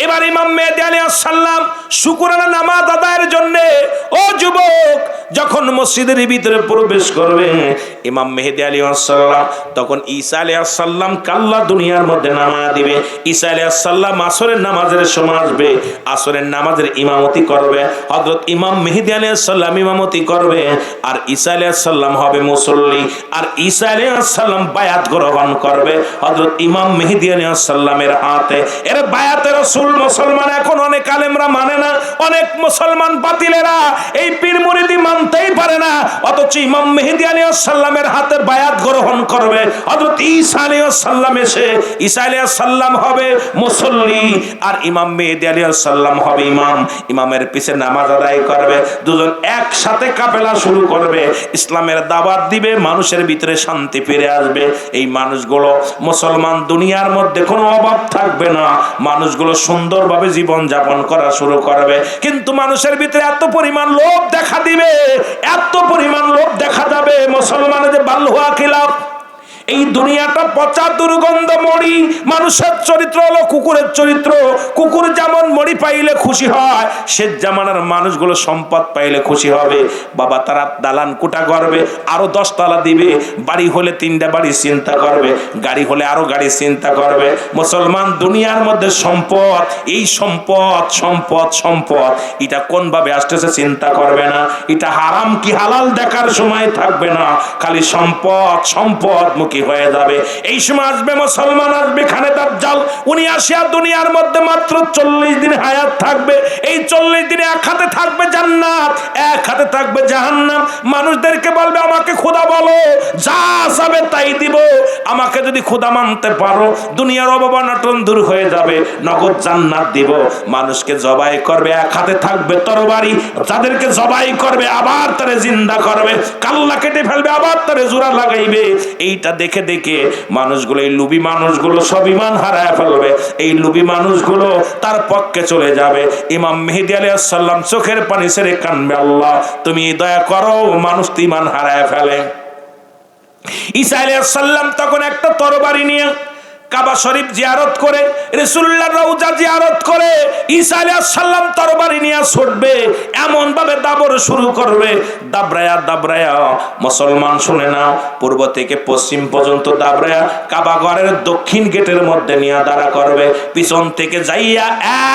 এবার ইমাম মেহেদী আলাইহিস সালাম শুকরানা নামাজ আদায়ের জন্য ও যুবক যখন মসজিদের ভিতরে প্রবেশ করবে ইমাম মেহেদী আলাইহিস সালাম তখন ঈসা আলাইহিস সালাম কাল্লা দুনিয়ার মধ্যে নামাজ দিবে। ঈসা আলাইহিস সালাম আসরের নামাজের সময় আসবে, আসরের নামাজের ইমামতি করবে, হযরত ইমাম মেহেদী আলাইহিস সালাম ইমামতি করবে, আর ঈসা আলাইহিস সালাম হবে মুসল্লি, আর ঈসা আলাইহিস সালাম বায়াত গ্রহণ করবে হযরত ইমাম মেহেদী আলাইহিস সালামের হাতে। এর বায়াতে রাসূল মুসলমান এখন অনেক আলেমরা মানে না, অনেক মুসলমান বাতিলেরা এই পীর মুরিদি মানতেই পারে না, অথচ ইমাম মেহেদী আলাইহিস সালামের হাতে বায়াত গ্রহণ করবে হযরত ঈসা আলাইহিস সালাম। এসে ঈসা আলাইহিস সালাম হবে মুসল্লি আর ইমাম মেহেদী আলাইহিস সালাম হবে ইমাম। ইমামের পিছে নামাজ আদায় করবে, দুজন একসাথে কাফেলা শুরু করবে, ইসলামের দাওয়াত দিবে, মানুষের ভিতরে শান্তি ফিরে আসবে। এই মানুষগুলো মুসলমান দুনিয়ার মধ্যে কোনো অভাব থাকবে না, মানুষগুলো সুন্দরভাবে জীবন যাপন করা শুরু করবে। কিন্তু মানুষের ভিতরে এত পরিমাণ লোভ দেখা দিবে, এত পরিমাণ লোভ দেখা যাবে মুসলমানের যে বাল্হুয়া খিলাফ। এই দুনিয়াটা পচা দুর্গন্ধ মরি, মানুষের চরিত্র হলো কুকুরের চরিত্র। কুকুর যেমন মরি পাইলে খুশি হয়, সে জামানার মানুষগুলো সম্পদ পাইলে খুশি হবে। বাবা তারা দালান কোটা করবে, আরো 10 তলা দিবে, বাড়ি হলে 3টা বাড়ি চিন্তা করবে, গাড়ি হলে আরো গাড়ি চিন্তা করবে। মুসলমান দুনিয়ার মধ্যে সম্পদ, এই সম্পদ সম্পদ সম্পদ এটা কোন ভাবে আসতেছে চিন্তা করবে না, এটা হারাম কি হালাল দেখার সময় থাকবে না, খালি সম্পদ সম্পদ মুখী হয়ে যাবে। এই সময় আসবে মুসলমান, আসবে খানে দাজ্জাল, উনি আসিয়া দুনিয়ার মধ্যে মাত্র 40 দিন হায়াত থাকবে। এই 40 দিনে এক হাতে থাকবে জান্নাত, এক হাতে থাকবে জাহান্নাম। মানুষদেরকে বলবে আমাকে খোদা বলো, যা যাবে তাই দিব, আমাকে যদি খোদা মানতে পারো দুনিয়ার অবমাননা দূর হয়ে যাবে, নগদ জান্নাত দিব। মানুষকে জবাই করবে, এক হাতে থাকবে তরবারি, যাদেরকে জবাই করবে আবার তারে জিন্দা করবে, কাল্লা কেটে ফেলবে আবার তারে জোড়া লাগাইবে। এইটা দেখে দেখে মানুষগুলো, এই লুবি মানুষগুলো সব ঈমান হারায় ফেলবে। এই লুবি মানুষগুলো তার পক্ষে চলে যাবে। ইমাম মেহেদী আলাইহিস সালাম চোখের পানি ছেড়ে কাঁদবে, আল্লাহ তুমি দয়া করো, মানুষ তো ঈমান হারায় ফেলে। ঈসা আলাইহিস সালাম তখন একটা তরবারি নিয়ে কাবা শরীফ জিয়ারত করে, রাসূলুল্লাহর রওজা জিয়ারত করে, ঈসা আলাইহিস সালাম তরবারি নিয়ে ছুটবে, এমন ভাবে দাবর শুরু করবে, দাবরায়া দাবরায়া। মুসলমান শুনে নাও, পূর্ব থেকে পশ্চিম পর্যন্ত দাবরায়া কাবা ঘরের দক্ষিণ গেটের মধ্যে নিয়ে দাঁড়া করবে, পিছন থেকে যাইয়া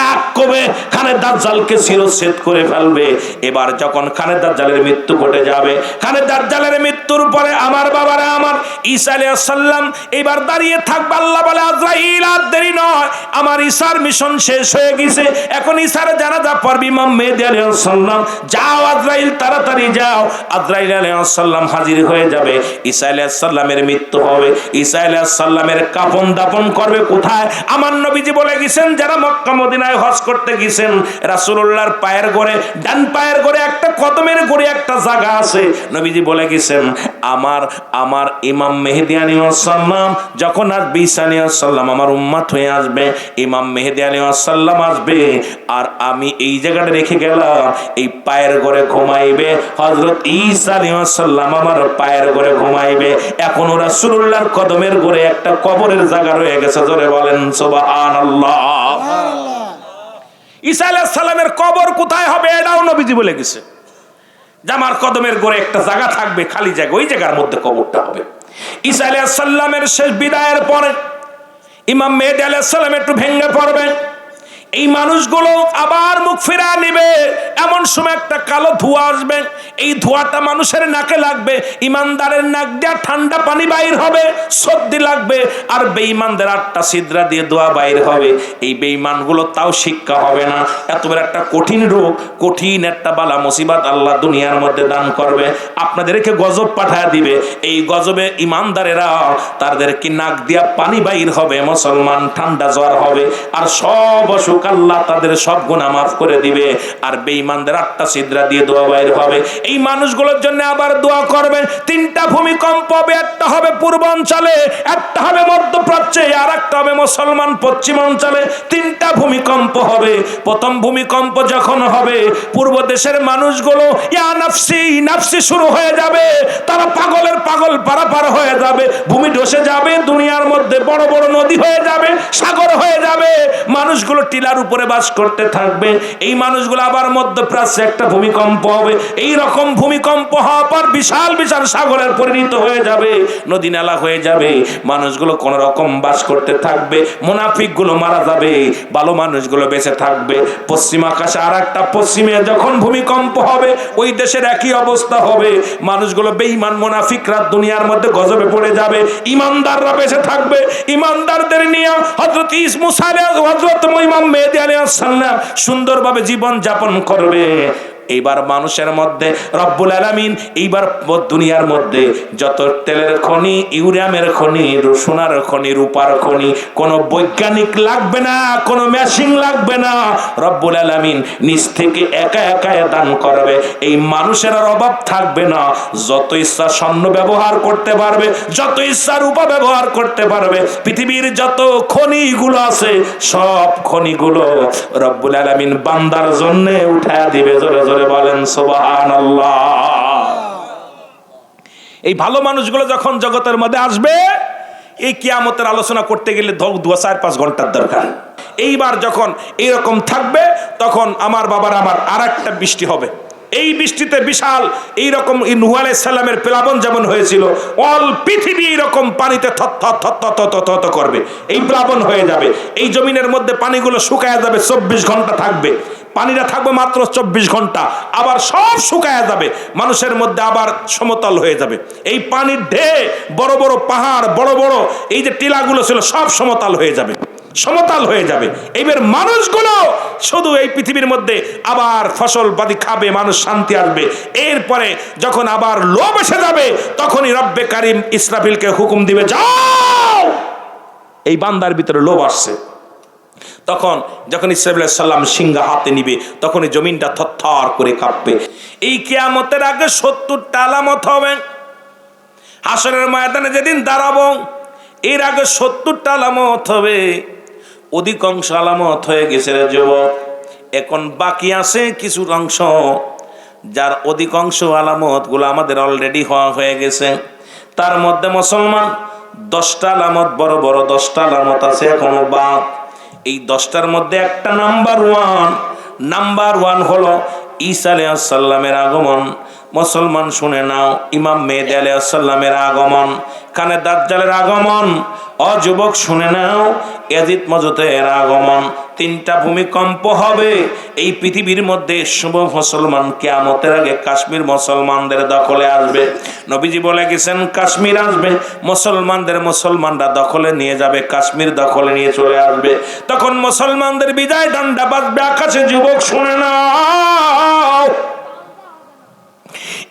এক কবে খানে দাজ্জালকে শিরচ্ছেদ করে ফেলবে। এবার যখন খানে দাজ্জালের মৃত্যু ঘটে যাবে, খানে দাজ্জালের মৃত্যুর পরে আমার বাবারা আমার ঈসা আলাইহিস সালাম এবার দাঁড়িয়ে থাকবে। আল্লাহ বলে আজরাইল আর দেরি নয়, আমার ঈসার মিশন শেষ হয়ে গেছে, এখন ঈসার জানাজা পড়বে ইমাম মেহেদী আলাইহিস সালাম। যাও আজরাইল তাড়াতাড়ি যাও। আজরাইল আলাইহিস সালাম হাজির হয়ে যাবে, ঈসা আলাইহিস সালামের মৃত্যু হবে, ঈসা আলাইহিস সালামের কাফন দাফন করবে কোথায়? আমার নবীজি বলে গেছেন, যারা মক্কা মদিনায় হজ করতে গেছেন, রাসূলুল্লাহর পায়ের গোড়ে, ডান পায়ের গোড়ে একটা কদমের গোড়ে একটা জায়গা আছে, নবীজি বলে গেছেন আমার ইমাম মেহেদী আলাইহিস সালাম যখন আসবে, ঈসা আলাইহিস সালাম আমার উম্মত হয়ে আসবে, ইমাম মেহেদী আলাইহিস সালাম আসবে, আর আমি এই জায়গাটা রেখে গেলাম, এই পায়ের ঘরে ঘুমাইবে হযরত ঈসা আলাইহিস সালাম, আমার পায়ের ঘরে ঘুমাইবে। এখন রাসূলুল্লাহর কদমের ঘরে একটা কবরের জায়গা রয়ে গেছে, জোরে বলেন সুবহানাল্লাহ। ঈসা আলাইহিস সালামের কবর কোথায় হবে এটাও নবীজি বলে গেছে, যে আমার কদমের ঘরে একটা জায়গা থাকবে, খালি জায়গা, ওই জায়গার মধ্যে কবরটা হবে। ঈসা আলাইহিস সালামের শেষ বিদায়ের পরে ইমাম মেহেদী আলাইহিস সালাম একটু ভেঙে পড়বেন, এই মানুষগুলো আবার মুখ ফিরা নিবে, এমন সময় একটা কালো ধোঁয়া আসবে, এই ধোঁয়াটা মানুষের নাকে লাগবে, ইমানদারের নাক দিয়ে ঠান্ডা পানি বাইর হবে, সর্দি লাগবে, আর বেঈমানদের 8টা ছিদ্রা দিয়ে ধোঁয়া বাইর হবে। এই বেঈমানগুলো তাও শিক্ষা হবে না, এত বড় একটা কঠিন রোগ, কঠিন একটা বালা মুসিবত আল্লাহ দুনিয়ার মধ্যে দান করবে, আপনাদেরকে গজব পাঠায় দিবে। এই গজবে ইমানদারেরা তাদেরকে নাক দিয়া পানি বাইর হবে, মুসলমান ঠান্ডা জ্বর হবে, আর সব অসুখ আল্লাহ তাদের সব গুনাহ মাফ করে দিবে, আর বেঈমানদের 8টা ছিদ্রা দিয়ে দোয়া বাইর হবে। এই মানুষগুলোর জন্য আবার দোয়া করবেন। 3টা ভূমিকম্প হবে, একটা হবে পূর্বাঞ্চলে, একটা হবে মধ্যপ্রাচ্যে, আর একটা হবে মুসলমান পশ্চিমাঞ্চলে। 3টা ভূমিকম্প হবে। প্রথম ভূমিকম্প যখন হবে, পূর্ব দেশের মানুষগুলো ইয়া নাফসি নাফসি শুরু হয়ে যাবে, তারা পাগলের পাগল পারাপার হয়ে যাবে, ভূমি ধসে যাবে, দুনিয়ার মধ্যে বড় বড় নদী হয়ে যাবে, সাগর হয়ে যাবে, মানুষগুলো টিলা ইটার উপরে বাস করতে থাকবে। এই মানুষগুলো আবার মধ্যপ্রাচ্যে একটা ভূমিকম্প হবে, এই রকম ভূমিকম্প হওয়ার পর বিশাল বিশাল সাগরের পরিণত হয়ে যাবে, নদী নালা হয়ে যাবে, মানুষগুলো কোন রকম বাস করতে থাকবে, মুনাফিক গুলো মারা যাবে, ভালো মানুষগুলো বেঁচে থাকবে। পশ্চিম আকাশে আর একটা পশ্চিমে যখন ভূমিকম্প হবে, ওই দেশের একই অবস্থা হবে, মানুষগুলো বেঈমান মুনাফিকরা দুনিয়ার মধ্যে গজবে পড়ে যাবে, ইমানদাররা বেঁচে থাকবে। ইমানদারদের নিয়ে হযরত মুসা হযরত ইমাম মেহেদী আলাইহিস সালাম সুন্দরভাবে জীবন যাপন করবে। এইবার মানুষের মধ্যে রব্বুল আলামিন এইবার দুনিয়ার মধ্যে যত তেলের খনি, ইউরেনিয়ামের খনি, সোনার খনি, রূপার খনি, কোনো বৈজ্ঞানিক লাগবে না, কোনো মেশিন লাগবে না, রব্বুল আলামিন নিজ থেকে একা একা দান করবে। এই মানুষের আর অভাব থাকবে না, যত ইচ্ছা স্বর্ণ ব্যবহার করতে পারবে, যত ইচ্ছা রূপা ব্যবহার করতে পারবে। পৃথিবীর যত খনিগুলো আছে সব খনিগুলো রব্বুল আলামিন বান্দার জন্য উঠায়া দিবে। জোরে জোরে বলেন সুবহানাল্লাহ। এই ভালো মানুষগুলো যখন জগতের মধ্যে আসবে, এই কিয়ামতের আলোচনা করতে গেলে 4-5 ঘন্টার দরকার। এইবার যখন এইরকম থাকবে, তখন আমার বাবার আমার আর একটা বৃষ্টি হবে। এই বৃষ্টিতে বিশাল এইরকম নূহ আলাইহিস সালামের প্লাবন যেমন হয়েছিল, অল পৃথিবী এইরকম পানিতে থত করবে, এই প্লাবন হয়ে যাবে। এই জমিনের মধ্যে পানিগুলো শুকায় যাবে, 24 ঘন্টা থাকবে, পানিটা থাকবে মাত্র 24 ঘন্টা, আবার সব শুকায় যাবে, মানুষের মধ্যে আবার সমতল হয়ে যাবে। এই পানির ঢেউ, বড় বড় পাহাড়, বড় বড় এই যে টিলাগুলো ছিল সব সমতল হয়ে যাবে, সমতল হয়ে যাবে। এইবার মানুষগুলো শুধু এই পৃথিবীর মধ্যে আবার ফসল বাদি খাবে, মানুষ শান্তি আসবে। এরপরে যখন আবার লোভ এসে যাবে, তখনই রব্বে কারিম ইসরাফিলকে হুকুম দিবে, যাও, এই বান্দার ভিতরে লোভ আসছে। তখন যখন ইসরাফিল আলাইহিস সালাম সিংহা হাতে নিবে, তখনই জমিনটা থরথর করে কাঁপবে। এই কিয়ামতের আগে 70টা আলামত হবে। হাসরের ময়দানে যেদিন দাঁড়াবো, এর আগে 70টা আলামত হবে। অধিকাংশ আলামত হয়ে গেছে রে যুবক, এখন বাকি আছে কিছু অংশ, যার অধিকাংশ আলামত গুলো আমাদের অলরেডি হয়ে গেছে। তার মধ্যে মুসলমান 10টা আলামত, বড় বড় 10টা আলামত আছে এখনো বাদ। এই 10টার মধ্যে একটা নাম্বার ওয়ান হলো ঈসা আলাইহিস সালামের আগমন। মুসলমান শুনে নাও, ইমাম মেহেদী আলাইহিস সালামের আগমন, কানে দাজ্জালের আগমন। অযুবক শুনে নাও, ইয়াজিদ মাজুদের আগমন। 3টা ভূমিকম্প হবে এই পৃথিবীর মধ্যে। শুভ মুসলমান কিয়ামতের আগে কাশ্মীর মুসলমানদের দখলে আসবে। নবীজি বলে গেছেন কাশ্মীর আসবে, মুসলমানরা দখলে নিয়ে যাবে, কাশ্মীর দখলে নিয়ে চলে আসবে। তখন মুসলমানদের বিজয় ডান্ডা বাজবে আকাশে। যুবক শুনে নাও,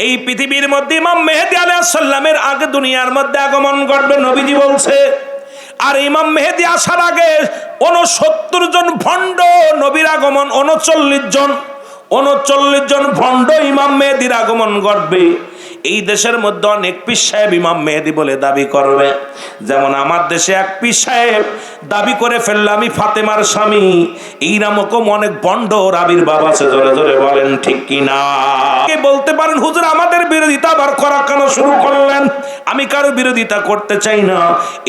এই পৃথিবীর মধ্যে ইমাম মেহেদী আলাইহিস সালামের আগে দুনিয়ার মধ্যে আগমন করবে, নবীজি বলছে। আর ইমাম মেহেদী আসার আগে 69 জন ভণ্ড নবীর আগমন, 39 জন ভণ্ড ইমাম মেহেদীর আগমন ঘটবে। এই দেশের মধ্যে অনেক পীর সাহেব ইমাম মেহেদী বলে দাবি করবে। যেমন আমার দেশে এক পীর সাহেব দাবি করে ফেলল আমি ফাতেমার স্বামী। এই রকম অনেক ভণ্ড আবির্ভাব আছে। জোরে জোরে বলেন ঠিক কিনা? কে বলতে পারেন হুজুর আমাদের বিরোধিতা আবার করা কেন শুরু করলেন? আমি কারো বিরোধিতা করতে চাই না।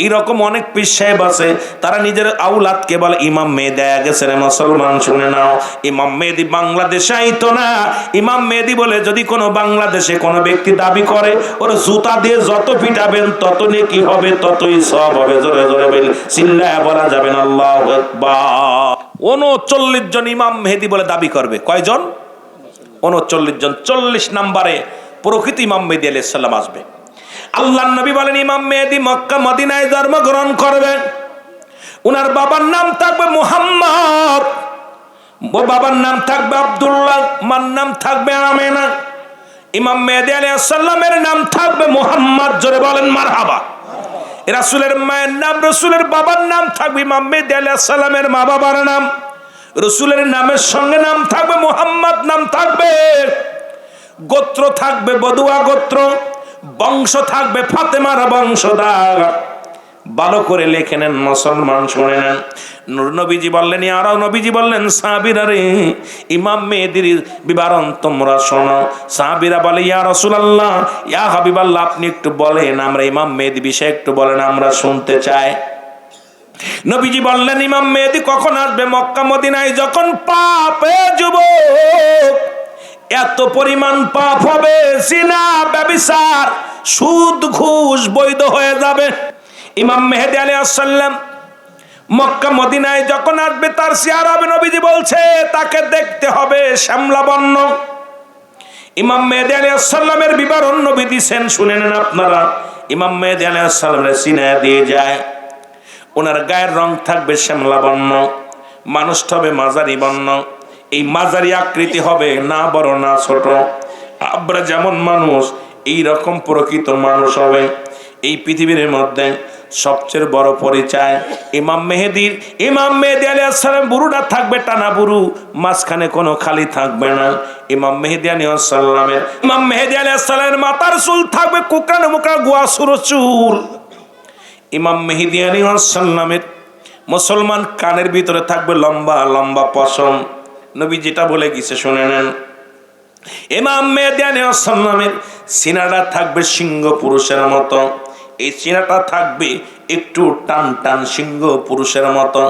এইরকম অনেক পীর সাহেব আছে, তারা নিজের আউলাদকে বলে ইমাম মেহেদী গেছে রে। মুসলমান শুনে নাও, ইমাম মেহেদী বাংলাদেশে আইতো না। ইমাম মেহেদী বলে যদি কোনো বাংলাদেশে কোনো ব্যক্তি দাবি করে, ওর জুতা দিয়ে যত পিটাবেন তত নেকি হবে, ততই সওয়াব হবে। জোরে জোরে চিল্লায়া বলা যাবে না আল্লাহু আকবার। 39 জন ইমাম মেহেদী বলে দাবি করবে। কয়জন? 39 জন। 40 নম্বরে প্রকৃত ইমাম মেহেদী আলাইহিস সালাম আসবে। আল্লাহর নবী বলেন ইমাম মেহেদী মক্কা মদিনায় জন্মগ্রহণ করবেন। উনার বাবার নাম থাকবে মুহাম্মদ, বাবার নাম থাকবে আব্দুল্লাহ, মার নাম থাকবে আমেনা। ইমাম মেহেদী আলাইহিস সালামের নাম থাকবে মুহাম্মদ। জোরে বলেন মারহাবা। রাসূলের মায়ের নাম, রাসূলের বাবার নাম থাকবে ইমাম মেহেদী আলাইহিস সালামের মা বাবার নাম। রাসূলের নামের সঙ্গে নাম থাকবে মুহাম্মদ, নাম থাকবে। গোত্র থাকবে বদুয়া গোত্র, বংশ থাকবে ফাতেমার বংশধর। ভালো করে লিখে নেন মুসলমান, শুনে নেন। নবীজি বললেন আরো, নবীজি বললেন সাহাবীরা রে, ইমাম মেহেদীর বিবরণ তোমরা শোনো। সাহাবীরা বলে ইয়া রাসূলুল্লাহ, ইয়া হাবিবাল্লাহ, আপনি একটু বলেন, আমরা ইমাম মেহেদী বিষয়ে একটু বলেন, আমরা শুনতে চাই। নবীজি বললেন ইমাম মেহেদী কখন আসবে? মক্কা মদিনায় যখন পাপে যুবক এত পরিমাণ পাপ হবে, জিনা ব্যভিচার সুদ ঘুষ বৈধ হয়ে যাবে। ইমাম মেহেদী আলাইহিস সালাম মক্কা মদিনায় যখন আসবে তার চেহারা হবে, নবীজি বলছে তাকে দেখতে হবে শ্যামলা বর্ণ। ইমাম মেহেদী আলাইহিস সালামের বিবরণ নবী দিয়েছেন, শুনে নেন আপনারা। ইমাম মেহেদী আলাইহিস সালামের সিনায় দিয়ে যায়, ওনার গায়ের রং থাকবে শ্যামলা বর্ণ, মানুষটা হবে মাঝারি বর্ণ। এই মাঝারি আকৃতি হবে, না বড় না ছোট, আমরা যেমন মানুষ এই রকম প্রকৃত মানুষ হবে। এই পৃথিবীর মধ্যে সবচেয়ে বড় পরিচয় ইমাম মেহেদীর। ইমাম মেহেদী আলাইহিস সালাম বুরুটা থাকবে টানা বুরু, মাঝখানে কোনো খালি থাকবে না। ইমাম মেহেদী আলাইহিস সালামের মাথার চুল থাকবে কুকরানো মুকরা গোয়া সুরো চুল। ইমাম মেহেদী আলাইহিস সালামের মুসলমান কানের ভিতরে থাকবে লম্বা লম্বা পশম। নবী যেটা বলে গেছে শুনে নেন। ইমাম মেহেদী আলাইহিস সালামের সিনাটা থাকবে সিংহ পুরুষের মতো, এই সিনাটা থাকবে একটু টান টান সিংহ পুরুষের মতো।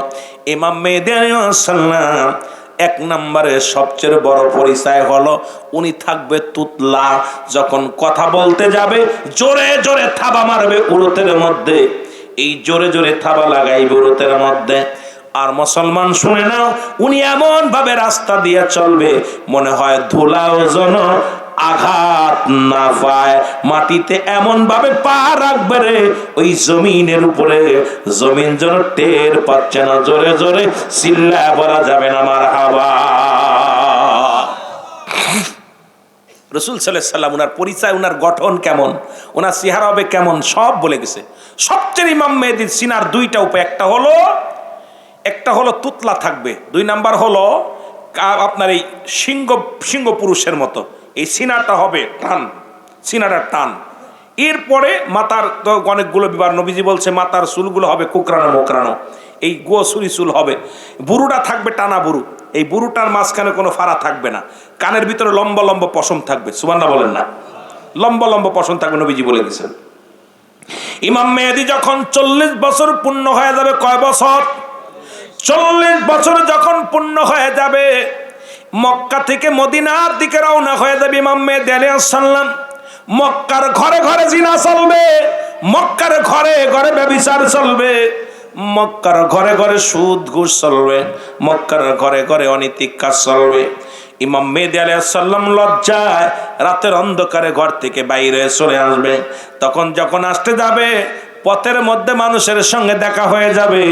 ইমাম মেহেদী আলাইহিস সালাম এক নম্বরে সবচেয়ে বড় পরিচয় হলো উনি থাকবে তুতলা। যখন কথা বলতে যাবে জোরে জোরে থাবা মারবে উরুতের মধ্যে, এই জোরে জোরে থাবা লাগাইবে উরুতের মধ্যে। আর মুসলমান শুনে নাও, উনি এমন ভাবে রাস্তা দিয়ে চলবে মনে হয় ধুলাও যেন আঘাত না পায়, মাটিতে এমন ভাবে পা রাখবে রে ওই জমিনের উপরে, জমিন যেন টের পাচ্ছে না। জোরে জোরে চিল্লায় বলা যাবে না মারহাবা। রাসূল সাল্লাল্লাহু আলাইহি সাল্লাম উনার পরিচয়, উনার গঠন কেমন, উনার চেহারা হবে কেমন, সব বলে গেছে। সবচেয়ে ইমাম মেহেদীর সিনার দুইটা উপায়, একটা হলো তুতলা থাকবে, দুই নাম্বার হলো আপনার এই সিংহ পুরুষের মতো। এই সিনাটা হবে টান, সিনাটা টান। এরপরে মাথার তো অনেকগুলো বিবার, নবীজি বলছে মাথার চুলগুলো হবে কুকরানো মোকরানো, এই গোসুরি চুল হবে। বুরুটা থাকবে টানা বুরু, এই বুরুটার মাঝখানে কোনো ফাড়া থাকবে না। কানের ভিতরে লম্বা লম্বা পশম থাকবে, সুবহানাল্লাহ বলেন না, লম্বা লম্বা পশম থাকবে, নবীজি বলে গেছেন। ইমাম মেহেদী যখন 40 বছর পূর্ণ হয়ে যাবে, কয় বছর? 40 বছর যখন পূর্ণ হয়ে যাবে, মক্কা থেকে মদিনার দিকে রওনা হয়ে যাবে ইমাম মেহেদী আলাইহিস সালাম। মক্কার ঘরে ঘরে জিনা চলবে, মক্কার ঘরে ঘরে ব্যভিচার চলবে, মক্কার ঘরে ঘরে সুদ ঘুষ চলবে, মক্কার ঘরে ঘরে অনৈতিক কাজ চলবে। ইমাম মেহেদী আলাইহিস সালাম লজ্জায় রাতের অন্ধকারে ঘর থেকে বাইরে চলে আসবে। তখন যখন আসতে যাবে পথের মধ্যে মানুষের সঙ্গে দেখা হয়ে যাবে,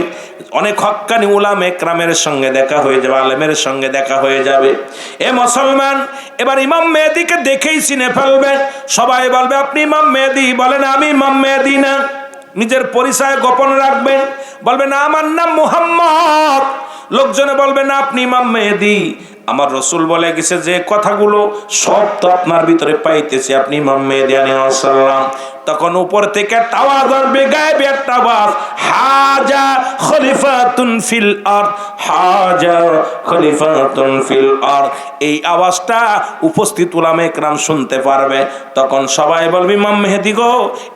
অনেক হক্কানি উলামা ইকরামের সঙ্গে দেখা হয়ে যাবে, আলেমের সঙ্গে দেখা হয়ে যাবে। এ মুসলমান এবার ইমাম মেহেদীকে দেখেই চিনে ফেলবে। সবাই বলবে আপনি ইমাম মেহেদী, বলেন আমি ইমাম মেহেদী না। নিজের পরিচয় গোপন রাখবেন, বলবে না আমার নাম মুহাম্মদ। লোকজনে বলবে না আপনি ইমাম মেহেদী, আমার রাসূল বলে গেছে যে কথাগুলো সব তো আপনার ভিতরে পাইতেছি, আপনি ইমাম মেহেদী আলাইহিস সালাম। তখন উপর থেকে একটা আওয়াজ আসবে, গায়েবে একটা আওয়াজ, হাজা খলিফাতুন ফিল আরদ, হাজা খলিফাতুন ফিল আরদ। এই আওয়াজটা উপস্থিত উলামা ইকরাম শুনতে পারবে। তখন সবাই বলবে ইমাম মেহেদী গো,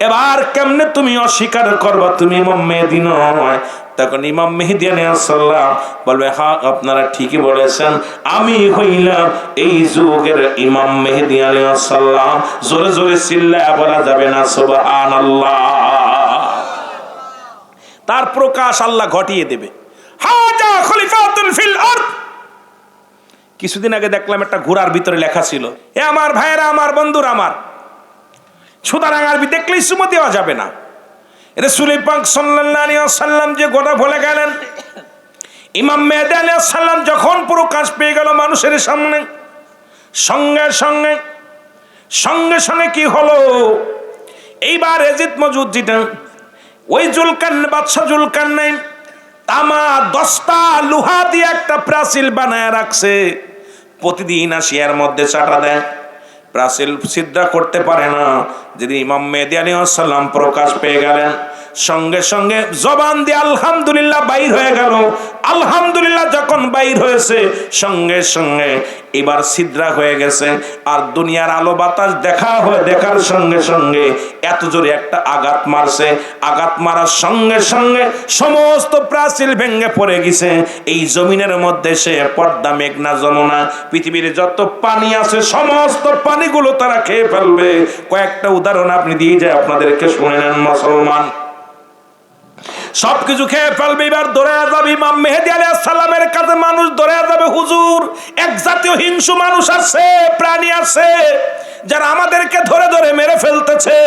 এবার কেমনে তুমি অস্বীকার করবা তুমি ইমাম মেহেদী নয়? তখন ইমাম মেহেদী আলাইহিস সালাম বলবে হ্যাঁ আপনারা ঠিকই বলেছেন, আমি হইলাম এই যুগের ইমাম মেহেদী আলাইহিস সালাম। জোরে জোরে চিল্লায়া বলা যাবে না সুবহানাল্লাহ। তার প্রকাশ আল্লাহ ঘটিয়ে দেবে। হাজা খলিফাতুন ফিল আরদ। কিছুদিন আগে দেখলাম একটা ঘোড়ার ভিতরে লেখা ছিল, এ আমার ভাইয়েরা, আমার বন্ধুরা, আমার সুতরাং আরবি দেখলেই সুমো দেওয়া যাবে না। রাসূল পাক সাল্লাল্লাহু আলাইহি ওয়াসাল্লাম যে গোটা বলে গেলেন, ইমাম মেহেদী আলাইহিস সালাম যখন প্রকাশ পেয়ে গেল মানুষের সামনে, সঙ্গে সঙ্গে সঙ্গে সঙ্গে কি হলো? এইবার এজিদ মজুদ যেটা ওই বাদশা জুলকারনাইন তামা 10টা লোহা দিয়ে একটা প্রাচীর বানায় রাখছে, প্রতিদিন আসিয়ার মধ্যে চাটা দেয়, প্রাচীর ছিদ্র করতে পারে না। যদি ইমাম মেহেদী আলাইহিস সালাম প্রকাশ পেয়ে গেলেন, সঙ্গে সঙ্গে জবান দিয়ে আলহামদুলিল্লাহ বাইর হয়ে গেল। আলহামদুলিল্লাহ যখন বাইর হয়েছে সঙ্গে সঙ্গে এবার ছিদ্রা হয়ে গেছে। আর দুনিয়ার আলো বাতাস দেখার সঙ্গে সঙ্গে এত জোরে একটা আঘাত মারছে, আঘাত মারার সঙ্গে সঙ্গে সমস্ত প্রাচীর ভেঙে পড়ে গেছে। এই জমিনের মধ্যে সে পদ্মা, মেঘনা, যমুনা, পৃথিবীর যত পানি আছে সমস্ত পানিগুলো তারা খেয়ে ফেলবে। কয়েকটা উদাহরণ আপনি দিয়ে যায় আপনাদেরকে শুনে নেন মুসলমান। সবকিছু খেয়ে ফেলবে। এবার দৌড়ে যাবে ইমাম মেহেদী আলাইহিস সালামের কাছে। মানুষ দৌড়ে যাবে, হুজুর এক জাতীয় হিংসু মানুষ আছে, প্রাণী আছে যারা আমাদেরকে ধরে ধরে মেরে ফেলতেছে,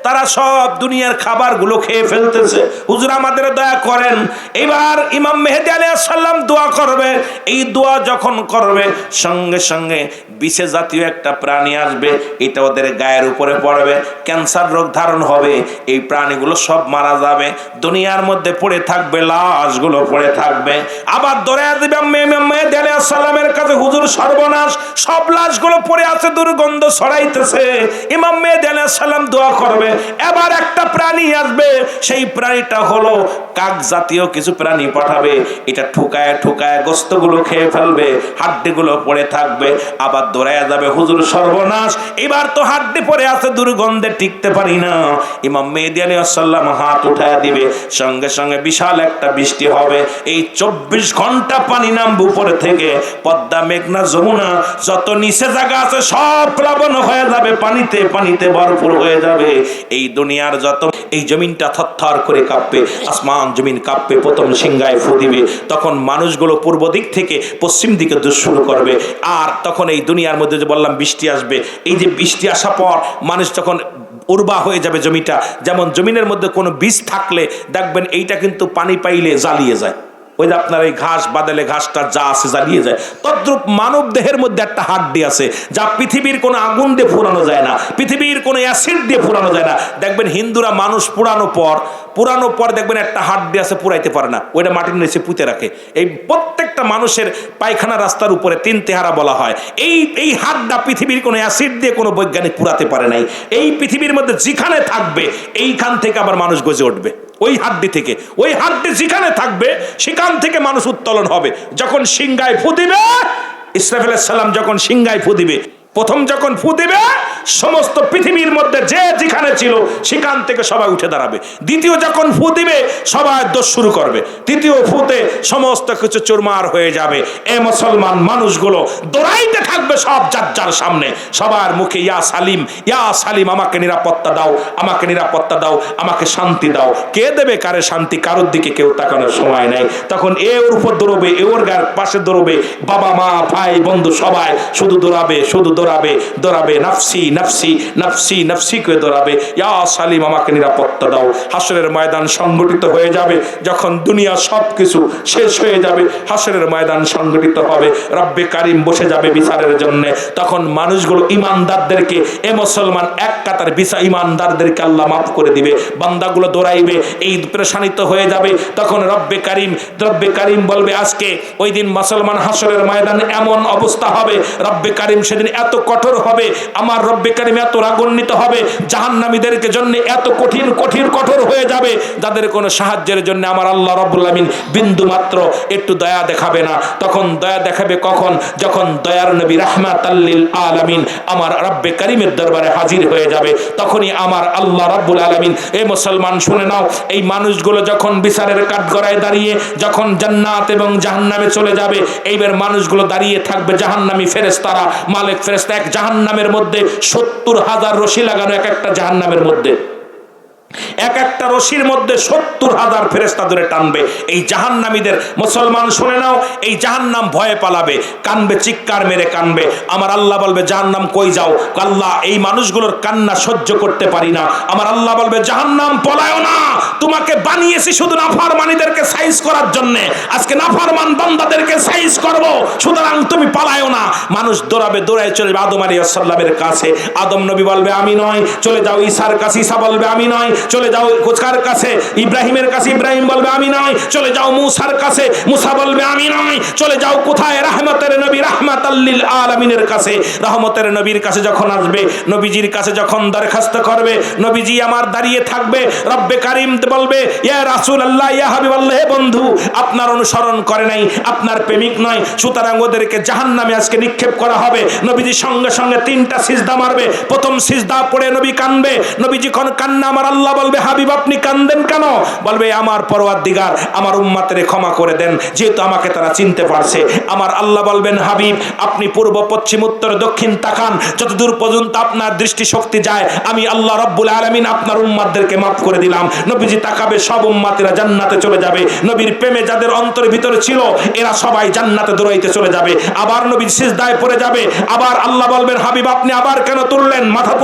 তারা সব দুনিয়ার খাবারগুলো খেয়ে ফেলতেছে, হুজুর আমাদের দয়া করেন। এবার ইমাম মেহেদী আলাইহিস সালাম দোয়া করবে। এই দোয়া যখন করবে সঙ্গে সঙ্গে বিশে জাতীয় একটা প্রাণী আসবে, এটা ওদের গায়ের উপরে পড়বে, ক্যান্সার রোগ ধারণ হবে, এই প্রাণীগুলো সব মারা যাবে, দুনিয়ার মধ্যে পড়ে থাকবে, লাশগুলো পড়ে থাকবে। আবার ধরে দিবে ইমাম মেহেদী আলাইহিস সালামের কাছে, হুজুর সর্বনাশ, সব লাশগুলো পড়ে আছে, দুর্গন্ধ ছড়াইতেছে। ইমাম মেহেদী আলাইহিস সালাম দোয়া করবে। এবার একটা প্রাণী আসবে, সেই প্রাণীটা হলো কাক জাতীয় কিছু প্রাণী পাঠাবে, এটা ঠুকায় ঠুকায় গোস্তগুলো খেয়ে ফেলবে, হাড্ডিগুলো পড়ে থাকবে। আবার দৌড়ায় যাবে, হুজুর সর্বনাশ, এবার তো হাড্ডি পড়ে আছে, দুর্গন্ধে টিকতে পারি না। ইমাম মেহেদী আলাইহিস সালাম হাত উঠায় দিবে, সঙ্গে সঙ্গে বিশাল একটা বৃষ্টি হবে। এই 24 ঘন্টা পানি নামবে উপরে থেকে, পদ্মা, মেঘনা, যমুনা যত নিচে জায়গা আছে সব প্লাবন হয়ে যাবে, পানিতে পানিতে ভরপুর হয়ে যাবে। এই দুনিয়ার যত, এই জমিনটা থরথর করে কাঁপবে, আসমান জমিন কাঁপবে। প্রথম সিংহায় ফু দিবে, তখন মানুষগুলো পূর্ব দিক থেকে পশ্চিম দিকে শুরু করবে। আর তখন এই দুনিয়ার মধ্যে যে বললাম বৃষ্টি আসবে, এই যে বৃষ্টি আসার পর মানুষ যখন উর্বা হয়ে যাবে জমিটা, যেমন জমিনের মধ্যে কোনো বীজ থাকলে দেখবেন এইটা কিন্তু পানি পাইলে জ্বালিয়ে যায়, ওই যে আপনার এই ঘাস বাদালে ঘাসটা যা আছে জ্বালিয়ে যায়। তদ্রূপ মানব দেহের মধ্যে একটা হাড্ডি আছে যা পৃথিবীর কোনো আগুন দিয়ে পুরানো যায় না, পৃথিবীর কোনো অ্যাসিড দিয়ে পুরানো যায় না। দেখবেন হিন্দুরা মানুষ পুরানো পর দেখবেন একটা হাড্ডি আছে, পুরাইতে পারে না, ওইটা মাটির নিচে পুঁতে রাখে। এই প্রত্যেকটা মানুষের পায়খানা রাস্তার উপরে 3 তেহারা বলা হয়। এই হাড্ডা পৃথিবীর কোনো অ্যাসিড দিয়ে কোনো বৈজ্ঞানিক পুরাতে পারে নাই। এই পৃথিবীর মধ্যে যেখানে থাকবে এইখান থেকে আবার মানুষ গজে উঠবে, ওই হাড্ডি থেকে। ওই হাড্ডি যেখানে থাকবে সেখান থেকে মানুষ উত্তোলন হবে। যখন সিংহায় ফু দিবে, ইসরাফিল আলাইহিস সালাম যখন সিংহায় ফু দিবে, প্রথম যখন ফু দিবে সমস্ত পৃথিবীর মধ্যে যে যেখানে ছিল সেখান থেকে সবাই উঠে দাঁড়াবে। দ্বিতীয় যখন ফু দিবে সবাই দোষ শুরু করবে, তৃতীয় ফুতে সমস্ত কিছু চুরমার হয়ে যাবে। এ মুসলমান মানুষগুলো দৌড়াইতে থাকবে সব যার সামনে, সবার মুখে ইয়া সালিম, ইয়া সালিম, আমাকে নিরাপত্তা দাও, আমাকে নিরাপত্তা দাও, আমাকে শান্তি দাও। কে দেবে কারে শান্তি? কারোর দিকে কেউ তাকানোর সময় নাই। তখন এ ওর উপর দৌড়বে, এ ওর গায়ের পাশে দৌড়বে, বাবা মা ভাই বন্ধু সবাই শুধু দৌড়াবে, শুধু দৌড়াবে, নাফসি নাফসি নাফসি নাফসি করে দৌড়াবে, ইয়া সালিম, আমাকে নিরাপত্তা দাও। হাসরের ময়দান সংগঠিত হয়ে যাবে, যখন দুনিয়া সবকিছু শেষ হয়ে যাবে, হাসরের ময়দান সংগঠিত হবে, রব্বে কারিম বসে যাবে বিচারের জন্য। তখন মানুষগুলো ইমানদারদেরকে, এ মুসলমান এক কাতার ইমানদারদেরকে আল্লাহ মাফ করে দিবে, বান্দাগুলো দৌড়াইবে, এই পেরেশানিত হয়ে যাবে। তখন রব্বে কারিম বলবে, আজকে ওই দিন মুসলমান হাসরের ময়দানে এমন অবস্থা হবে, রব্বে কারিম সেদিন এত কঠোর হবে, আমার রব্বে কারিম এত রাগান্বিত হবে, জাহান্নামীদেরকে জন্য এত কঠোর হয়ে যাবে, যাদের কোনো সাহায্যের জন্য আমার আল্লাহ রাব্বুল আলামিন বিন্দু মাত্র একটু দয়া দেখাবে না। তখন দয়া দেখাবে কখন? যখন দয়ার নবী রাহমাতাল লিল আলামিন আমার রব্বে কারিমের দরবারে হাজির হয়ে যাবে, তখনই আমার আল্লাহ রাব্বুল আলামিন, এ মুসলমান শুনে নাও, এই মানুষগুলো যখন বিচারের কাঠগড়ায় দাঁড়িয়ে যখন জান্নাত এবং জাহান্নামে চলে যাবে, এইবার মানুষগুলো দাঁড়িয়ে থাকবে, জাহান্নামী ফেরেশতারা, মালিক ফেরেশতা, এক জাহান্নামের মধ্যে 70,000 রশি লাগানো, এক একটা জাহান্নামের মধ্যে, এক একটা রশির মধ্যে 70,000 ফেরেশতা ধরে টানবে এই জাহান্নামীদের। মুসলমান শুনে নাও, এই জাহান্নাম ভয়ে পালাবে, কানবে, চিৎকার মেরে কানবে। আমার আল্লাহ বলবে, জাহান্নাম কই যাও? আল্লাহ, এই মানুষগুলোর কান্না সহ্য করতে পারি না। আমার আল্লাহ বলবে, জাহান্নাম পলায়ও না, তোমাকে বানিয়েছি শুধু নাফরমানীদেরকে সাইজ করার জন্য, আজকে নাফরমান বান্দাদেরকে সাইজ করব, সুতরাং তুমি পালায়ও না। মানুষ দৌড়ায় চলে যাবে আদম আলাইহিস সালামের কাছে। আদম নবী বলবে, আমি নয়, চলে যাও ঈসার কাছে। ঈসা বলবে, আমি নয়, চলে যাও কার কাছে? ইব্রাহিমের কাছে, ইব্রাহিম বলবে আমি নয়। চলে যাও মূসার কাছে, মূসা বলবে আমি নয়। চলে যাও কোথায়? রাহমাতের নবী রাহমাতাল লিল আলামিনের কাছে। রহমতের নবীর কাছে যখন আসবে, নবীজির কাছে যখন দরখাস্ত করবে, নবীজি আমার দাঁড়িয়ে থাকবে, রব্বে কারীম বলবে ইয়া রাসূলুল্লাহ, ইয়া হাবিবাল্লাহ, হে বন্ধু, আপনার অনুসরণ করে নাই, আপনার প্রেমিক নয়, সুতরাং ওদেরকে জাহান্নামে আজকে নিক্ষেপ করা হবে। নবীজি সঙ্গে সঙ্গে 3টা সিজদা মারবে। প্রথম সিজদা পড়ে নবী কাঁদবে। নবীজি কোন কান্না, আমার আল্লাহ বলবে হাবিব আপনি কাঁদেন কেন? বলবে আমার পরওয়ারদিগার, আমার উম্মতের ক্ষমা করে দেন, যেহেতু আমাকে তারা চিনতে পারছে। আমার আল্লাহ বলবেন হাবিব আপনি পূর্ব পশ্চিম উত্তর দক্ষিণ তাকান, যতদূর পর্যন্ত আপনার দৃষ্টি শক্তি যায় আমি আল্লাহ রাব্বুল আলামিন আপনার উম্মতদেরকে মাফ করে দিলাম। নবীজি তাকাবে, সব উম্মতেরা জান্নাতে চলে যাবে। নবীর প্রেমে যাদের অন্তরের ভিতরে ছিল এরা সবাই জান্নাতে দৌড়াইতে চলে যাবে। আবার নবী সিজদায় পড়ে যাবে। আবার আল্লাহ বলবেন হাবিব আপনি আবার কেন তুললেন মাথা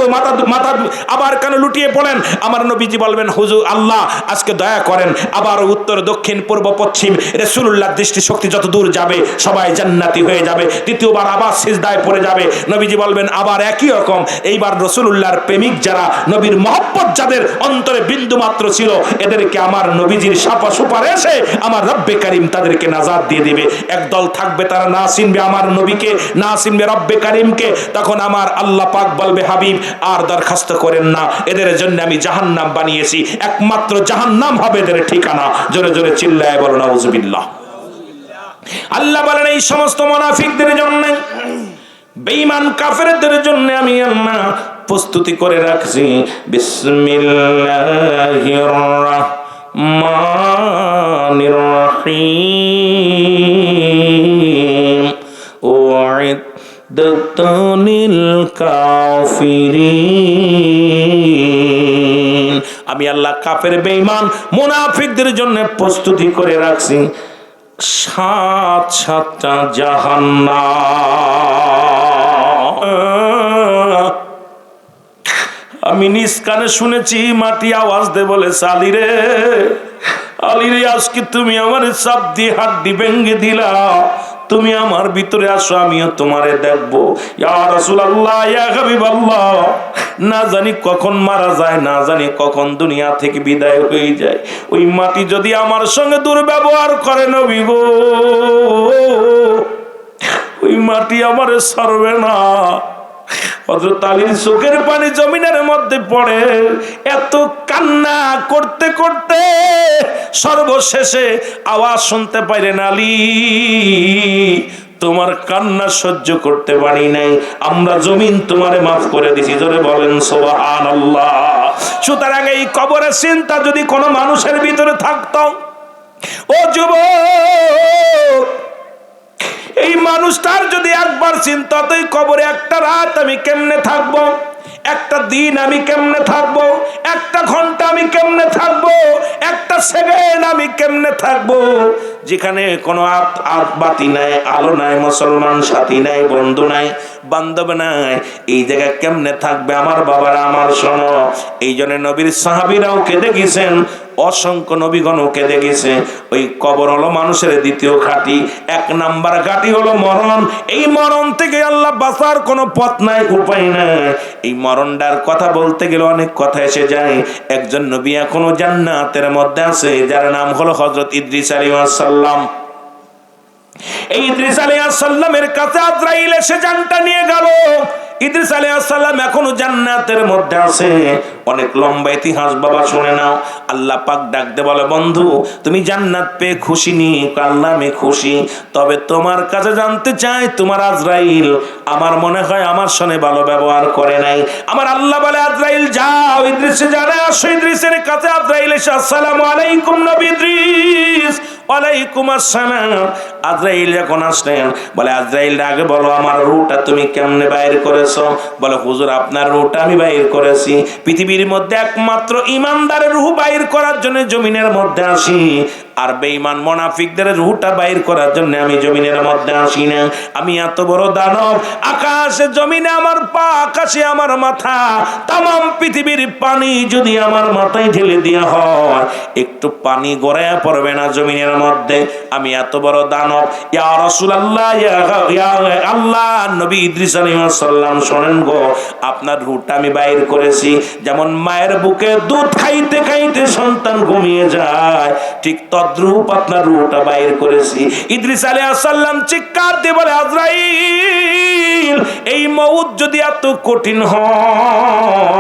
মাথা, আবার কেন লুটিয়ে পড়েন? আমার নবীজি বলবেন হুজুর আল্লাহ আজকে দয়া করেন। আবার উত্তর দক্ষিণ পূর্ব পশ্চিম রাসূলুল্লাহর দৃষ্টি শক্তি যত দূর যাবে সবাই জান্নাতি হয়ে যাবে। দ্বিতীয়বার আবার সিজদায় পড়ে যাবে। নবীজি বলবেন আবার একই রকম। এইবার রাসূলুল্লাহর প্রেমিক যারা, নবীর মহব্বত যাদের অন্তরে বিন্দু মাত্র ছিল, এদেরকে আমার নবীজির সুপারিশে আমার রব্বে কারীম তাদেরকে নাজাত দিয়ে দিবে। একদল থাকবে তারা না চিনবে আমার নবীকে, না চিনবে রব্বে কারীমকে। তখন আমার আল্লাহ পাক বলবে হাবিব আর দরখাস্ত করেন না, এদের জন্য আমি জাহান্নাম বানিয়েছি, একমাত্র জাহান্নাম হবে এদের ঠিকানা। জোরে জোরে চিল্লায় বলো নাউজুবিল্লাহ। আল্লাহ বলেন এই সমস্ত মুনাফিকদের জন্য, বেঈমান কাফেরদের জন্য আমি আল্লাহ প্রস্তুতি করে রাখছি। বিসমিল্লাহির রাহমানির রহিম। উইদ্দাতুন লিল কাফিরিন। আমি আল্লাহ কাফের বেঈমান মুনাফিকদের জন্য প্রস্তুতি করে রাখছি 7টা জাহান্নাম। আমি নিজ কানে শুনেছি মাটি আওয়াজ দে বলে আলী রে আজকে তুমি আমার চাপ দিয়ে হাড্ডি ভেঙে দিলা, তুমি আমার ভিতরে আসো আমিও তোমারে দেখবো। ইয়া রাসূলুল্লাহ, ইয়া হাবিবাল্লাহ, না জানি কখন মারা যায়, না জানি কখন দুনিয়া থেকে বিদায় হয়ে যায়। ওই মাটি যদি আমার সঙ্গে দুর্ব্যবহার করে নবী গো, ওই মাটি আমারে ছাড়বে না। হযরত আলীর চোখের পানি জমিনের মধ্যে পড়ে। এত কান্না করতে করতে সর্বশেষে আওয়াজ শুনতে পাইলেন আলী তোমার কান্না সহ্য করতে পারি নাই, আমরা জমিন তোমারে মাফ করে দিছি। জোরে বলেন সুবহানাল্লাহ। সুতরাং এই কবরের চিন্তা যদি কোনো মানুষের ভিতরে থাকতো, ও যুবক, এই মানুষটার যদি একবার চিন্তা তো এই কবরে একটা রাত আমি কেমনে থাকবো, একটা দিন আমি কেমনে থাকবো, একটা ঘন্টা আমি কেমনে থাকবো, একটা সেকেন্ড আমি কেমনে থাকবো, যেখানে কোনো বাতি নাই, আলো নাই, মুসলমান সাথী নাই, বন্ধু নাই, বান্ধব নাই, এই জায়গায় কেমনে থাকবে আমার বাবারা? আমার শোনো, এই জন্য নবীর সাহাবীরাও কেঁদে গেছেন, অসংখ্য নবীগণও কেঁদে গেছে। ওই কবর হলো মানুষের দ্বিতীয় ঘাঁটি। 1 নাম্বার ঘাঁটি হলো মরণ। এই মরণ থেকে আল্লাহ বাঁচার কোনো পথ নাই, উপায় নাই। এই মরণটার কথা বলতে গেলে অনেক কথা এসে যায়। একজন নবী এখনো জান্নাতের মধ্যে আছে, যার নাম হলো হযরত ইদ্রিস আলাইহিস সালাম। এই ইদ্রিস আলাইহিস সালামের কাছে আজরাইল এসে জানটা নিয়ে গেল। ইদ্রিস আলাইহিস সালাম এখনো জান্নাতের মধ্যে আছে। অনেক লম্বা ইতিহাস বাবা, শুনে নাও। আল্লাহ পাক ডাক দে বলে, বন্ধু তুমি জান্নাত পেয়ে খুশি নি? আল্লাহ আমি খুশি, তবে তোমার কাছে জানতে চাই তোমার আজরাইল আমার মনে হয় আমার সঙ্গে ভালো ব্যবহার করে নাই। আমার আল্লাহ বলে, আজরাইল যাও ইদ্রিসে জানা আসো। ইদ্রিসের কাছে আজরাইল এসে, আসসালামু আলাইকুম নবী ইদ্রিস। ওয়ালাইকুম আসসালাম। আজরাইল যখন আসলেন, বলে আজরাইল আগে বলো আমার রূহটা তুমি কেমনে বাইর করেছো? বলে হুজুর আপনার রূহটা আমি বাইর করেছি। পৃথিবীর মধ্যে একমাত্র ইমানদারের রূহ বাইর করার জন্য জমিনের মধ্যে আসি, আর বেঈমান মুনাফিকদের রূহটা বাইর করার জন্য আমি জমিনের মধ্যে আসি না। আমি এত বড় দানব, আকাশে জমিনে আমার পা, আকাশে আমার মাথা, তামাম পৃথিবীর পানি যদি আমার মাথায় ঢেলে দেওয়া হয় একটু পানি গড়ায়া পড়বে না জমিনের মধ্যে। আমি এত বড় দানব। ইয়া রাসূলুল্লাহ, ইয়া আল্লাহ নবী ইদ্রিস আলাইহিস সালাম শোনেন গো, আপনার রূহটা আমি বাইর করেছি। যেমন মায়ের বুকে দুধ খাইতে খাইতে সন্তান ঘুমিয়ে যায়, ঠিক তদ্রূপ আপনার রূহটা বাইর করেছি। ইদ্রিস আলাইহিস সালাম চিৎকার দিয়ে বলে, আজরাইল, এই মউত যদি এত কঠিন হয়,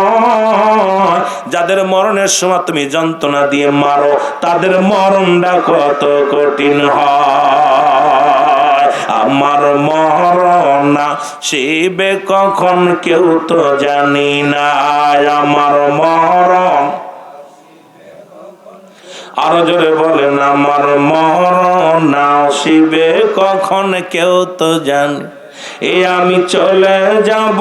যাদের মরণের সময় তুমি যন্ত্রণা দিয়ে মারো তাদের মরণটা কত কঠিন হয়। আমার মরণ আসিবে কখন কেউ তো জানি না, আমার মরণ, আরো জোরে বলেন, আমার মরণ আসিবে কখন কেউ তো জানি। এ আমি চলে যাব,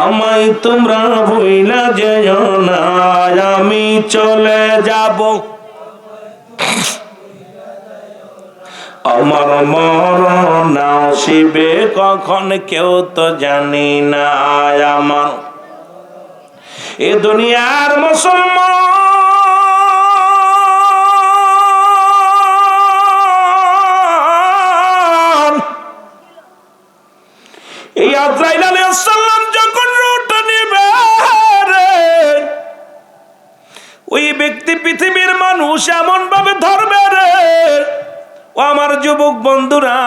আমায় তোমরা ভুইলা যেও না, আমি চলে যাব, আমার মরণ আসিবে কখন কেউ তো জানি না। আমার এ দুনিয়ার মুসলমান, এই আজরাইল আলাইহিস সালাম যখন রূহটা নেবে ওই ব্যক্তি পৃথিবীর মানুষ এমন ভাবে ধরবে রে, ও আমার যুবক বন্ধুরা,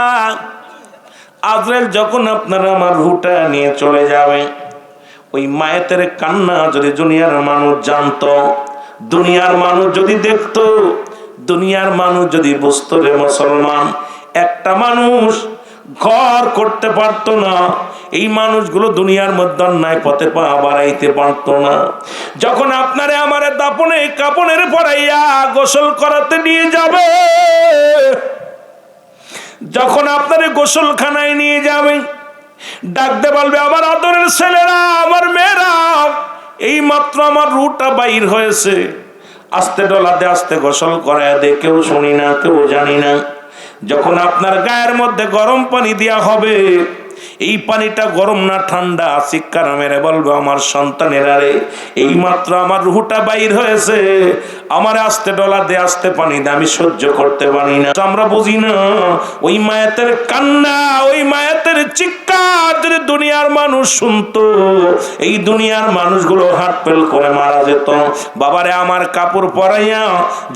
আজরাইল যখন আপনারা আমার রূহটা নিয়ে চলে যাবে, ওই মায়েতের কান্না যদি দুনিয়ার মানুষ জানতো, দুনিয়ার মানুষ যদি দেখতো, দুনিয়ার মানুষ যদি বুঝতো রে মুসলমান, একটা মানুষ ঘর করতে পারতো না, এই মানুষগুলো দুনিয়ার মধ্যে অন্যায় পথে পা বাড়াইতে পারতো না। যখন আপনারে আমারে দাপনে কাপনের পরাইয়া গোসল করাতে নিয়ে যাবে, যখন আপনারে গোসলখানায় নিয়ে যাবে, ডাকতে বলবে, আমার আদরের ছেলেরা, আমার মেয়েরা, এই মাত্র আমার রূহটা বাইর হয়েছে, আস্তে ডলাতে আস্তে গোসল করায় দে, কেউ শুনি না, কেউ জানি না। যখন আপনার গায়ের মধ্যে গরম পানি দেয়া হবে, এই পানিটা গরম না ঠান্ডা, চিৎকার মেরে বলবো, আমার সন্তানেরা রে, এই মাত্র আমার রূহটা বাইর হয়েছে, আমার আস্তে ডলা দে, আস্তে পানি দে, আমি সহ্য করতে পারি না। আমরা বুঝি না ওই মায়াতের কান্না, ওই মায়াতের চিৎকার যদি দুনিয়ার মানুষ শুনতো, এই দুনিয়ার মানুষগুলো হাত পেল করে মারা যেত। বাবারে আমার কাপড় পরাইয়া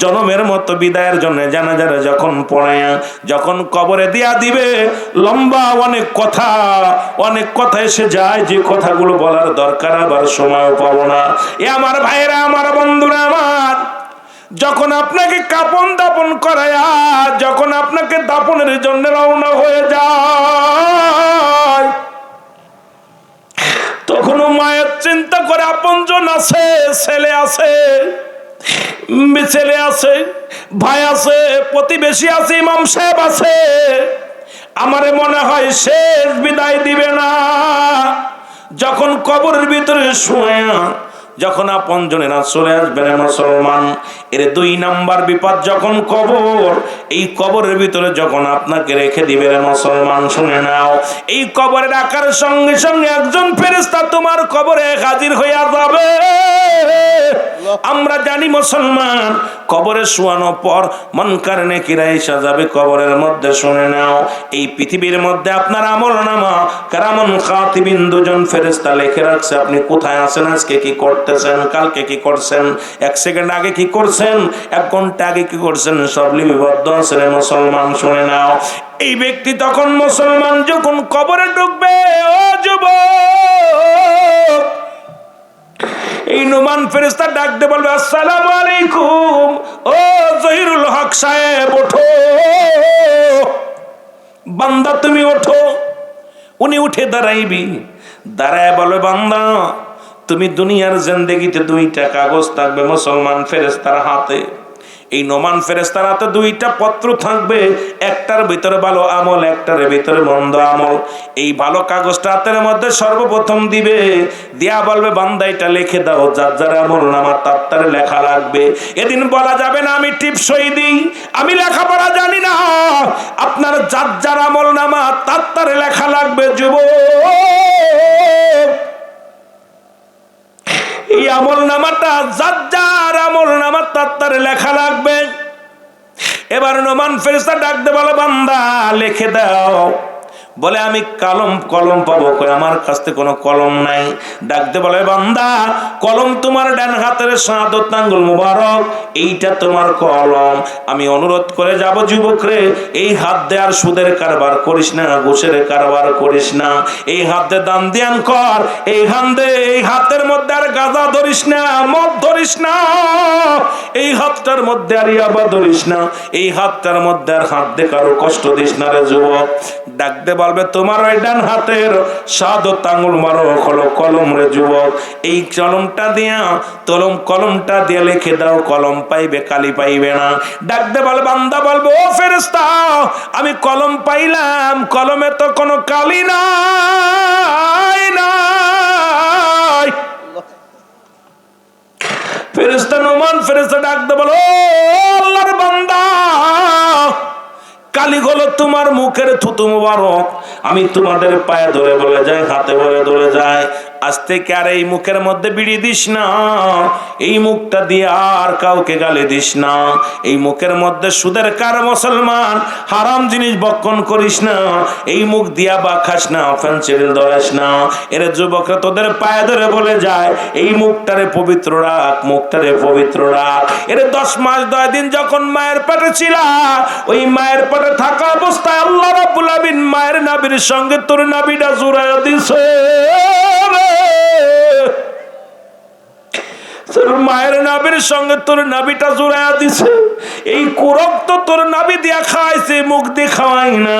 জনমের মতো বিদায়ের জন্য জানাজারে যখন পড়াইয়া যখন কবরে দিয়া দিবে, লম্বা অনেক কথা, অনেক কথা এসে যায়, যে কথাগুলো বলার দরকার আবার সময়ও পাবো না। এ আমার ভাইরা, আমার বন্ধুরা, আমার যখন আপনাকে কাপন দাপন করায়া, যখন আপনাকে দাপনের জন্য রওনা হয়ে যায়, তখনও মায়ের চিন্তা করে আপনজন আছে, ছেলে আছে, ছেলে আছে, ভাই আছে, প্রতিবেশী আছে, ইমাম সাহেব আছে, আমারে মনে হয় শেষ বিদায় দিবে না। যখন কবরের ভিতরে শুয়ে যখন আপনজনেরা চলে আসবে রে মুসলমান, এর 2 নাম্বার বিপদ যখন কবর, এই কবরের ভিতরে যখন আপনাকে রেখে দিবে রে মুসলমান, শুনে নাও, এই কবরে রাখার সঙ্গে সঙ্গে একজন ফেরেশতা তোমার কবরে হাজির হইয়া যাবে। আমরা জানি মুসলমান, কবরে শোয়ানোর পর মুনকার নেকিরা এসে যাবে কবরের মধ্যে। শুনে নাও, এই পৃথিবীর মধ্যে আপনার আমলনামা কিরামান কাতিবিন 2 জন ফেরেশতা লিখে রাখছে, আপনি কোথায় আছেন, আজকে কি করতেছেন, কালকে কি করছেন, 1 সেকেন্ড আগে কি করছেন, 1 ঘন্টা আগে কি করছেন, সব লিপিবদ্ধ আছে রে মুসলমান। শুনে নাও, এই ব্যক্তি তখন মুসলমান যখন কবরে ঢুকবে, ও যুবক, এই নুমান ফেরেশতা ডাকতে বলবে, আসসালামু আলাইকুম, ও জহিরুল হক সাহেব, ওঠো, বান্দা তুমি ওঠো। উনি উঠে দাঁড়াইবি, দাঁড়ায় বলবে, বান্দা তুমি দুনিয়ার জিন্দেগিতে 2টা কাগজ থাকবে মুসলমান ফেরেশতার হাতে, এই নোমান ফেরেশতার হাতে দুইটা পত্র থাকবে, একটার ভিতরে ভালো আমল, একটার ভিতরে মন্দ আমল। এই ভালো কাগজটা হাতের মধ্যে সর্বপ্রথম দিবে, দিয়া বলবে বান্দা এটা লিখে দাও, যার যার আমল নামা তার লেখা লাগবে। এদিন বলা যাবে না আমি টিপসই দিই, আমি লেখাপড়া জানি না, আপনার যার যার আমল নামা তার লেখা লাগবে। যুবক, এই আমল নামাটা যার যার আমল নামা তার লেখা লাগবে। এবার নোমান ফেরেশতা ডাকতে বলে বান্দা লিখে দাও। বলে আমি কলম পাবো কই, আমার কাছে কোনো কলম নাই। ডাকতে বলে বান্দা কলম তোমার ডান হাতের শাহাদত আঙ্গুল মুবারক, এইটা তোমার কলম। আমি অনুরোধ করে যাব যুবক রে, এই হাত দে আর সুদের কারবার করিস না, ঘুষের কারবার করিস না। এই হাত দে দান দিয়ান কর, এই হাতের মধ্যে আর গাঁজা ধরিস না, মদ ধরিস না, এই হাতটার মধ্যে আর ইয়াবা ধরিস না, এই হাতটার মধ্যে আর হাত দে কারো কষ্ট দিস না রে যুবক। ডাকতে বলবে তোমার ওই ডান হাতের শাহাদত আঙ্গুল মুবারক হলো কলম রে যুবক, এই কলমটা দিয়ে লিখে দাও, কলম পাইবে কালি পাইবে না। ডাকতে বলে বান্দা বলবে ও ফেরেশতা আমি কলম পাইলাম, কলমে তো কোনো কালি নাই। ফেরেশতা নোমান ফেরেশতা ডাকতে বলো আল্লাহর বান্দা, কালি হলো তোমার মুখের থুতু মুবারক, আমি তোমাদের পায়ে ধরে বলে যাই, হাতে ধরে যায়, আজ থেকে আর এই মুখের মধ্যে বিড়ি দিস না, এই মুখটা দিয়ে আর কাউকে গালি দিস না, এই মুখের মধ্যে সুদের কার মুসলমান হারাম জিনিস বক্ষণ করিস না, এই মুখ দিয়া বা খাস না, ফেন্সিল ধরাস না। এর যুবকরা তোদের পায়ে ধরে বলে যায় এই মুখটারে পবিত্র রাখ, মুখটারে পবিত্র রাখ। এর 10 মাস 10 দিন যখন মায়ের পেটে ছিলা, ওই মায়ের পেটে থাকা অবস্থায় আল্লাহ রাব্বুল আলামিন মায়ের নাভির সঙ্গে তোর নাভিটা জুড়াইয়া দিছে। মায়ের নাভির সঙ্গে তোর নাভিটা জুড়াইয়া দিছে। এই কুরক্ত তোর নাভি দিয়া খাইছে, মুখ দিয়ে খাওয়াই না।